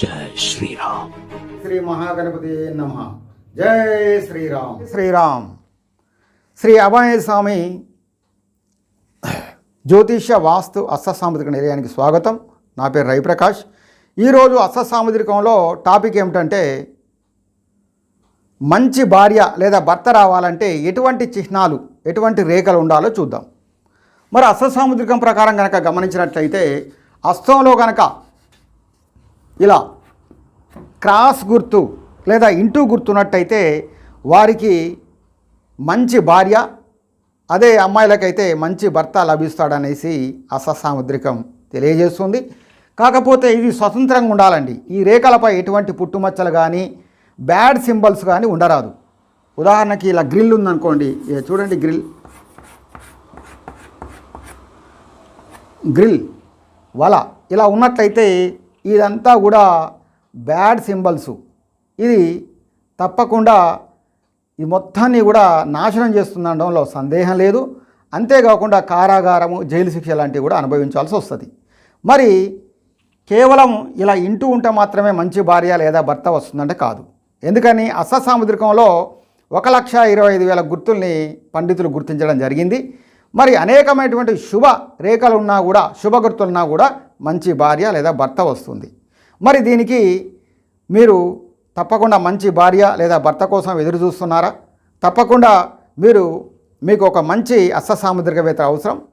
జై శ్రీరామ్. శ్రీ మహాగణపతి నమః. జై శ్రీరామ్. శ్రీరామ్. శ్రీ అభయ స్వామి జ్యోతిష్య వాస్తు అష్టసాముద్రిక నిలయానికి స్వాగతం. నా పేరు రవిప్రకాష్. ఈరోజు అష్టసాముద్రికంలో టాపిక్ ఏమిటంటే మంచి భార్య లేదా భర్త రావాలంటే ఎటువంటి చిహ్నాలు, ఎటువంటి రేఖలు ఉండాలో చూద్దాం. మరి అష్టసాముద్రికం ప్రకారం కనుక గమనించినట్లయితే హస్తంలో కనుక ఇలా క్రాస్ గుర్తు లేదా ఇంటూ గుర్తున్నట్టయితే వారికి మంచి భార్య, అదే అమ్మాయిలకైతే మంచి భర్త లభిస్తాడనేసి అష్టసాముద్రికం తెలియజేస్తుంది. కాకపోతే ఇది స్వతంత్రంగా ఉండాలండి. ఈ రేఖలపై ఎటువంటి పుట్టుమచ్చలు కానీ బ్యాడ్ సింబల్స్ కానీ ఉండరాదు. ఉదాహరణకి ఇలా గ్రిల్ ఉందనుకోండి, చూడండి గ్రిల్ వల ఇలా ఉన్నట్లయితే ఇదంతా కూడా బ్యాడ్ సింబల్స్. ఇది తప్పకుండా ఈ మొత్తాన్ని కూడా నాశనం చేస్తుందనడంలో సందేహం లేదు. అంతేకాకుండా కారాగారము, జైలు శిక్ష లాంటివి కూడా అనుభవించాల్సి వస్తుంది. మరి కేవలం ఇలా ఇంటూ ఉంటే మాత్రమే మంచి భార్య లేదా భర్త వస్తుందంటే కాదు. ఎందుకని అష్టసాముద్రికంలో 1,25,000 గుర్తుల్ని పండితులు గుర్తించడం జరిగింది. మరి అనేకమైనటువంటి శుభ రేఖలు ఉన్నా కూడా, శుభ గుర్తులున్నా కూడా మంచి భార్య లేదా భర్త వస్తుంది. మరి దీనికి మీరు తప్పకుండా మంచి భార్య లేదా భర్త కోసం ఎదురు చూస్తున్నారా? తప్పకుండా మీకు ఒక మంచి అష్టసాముద్రికవేత్త అవసరం.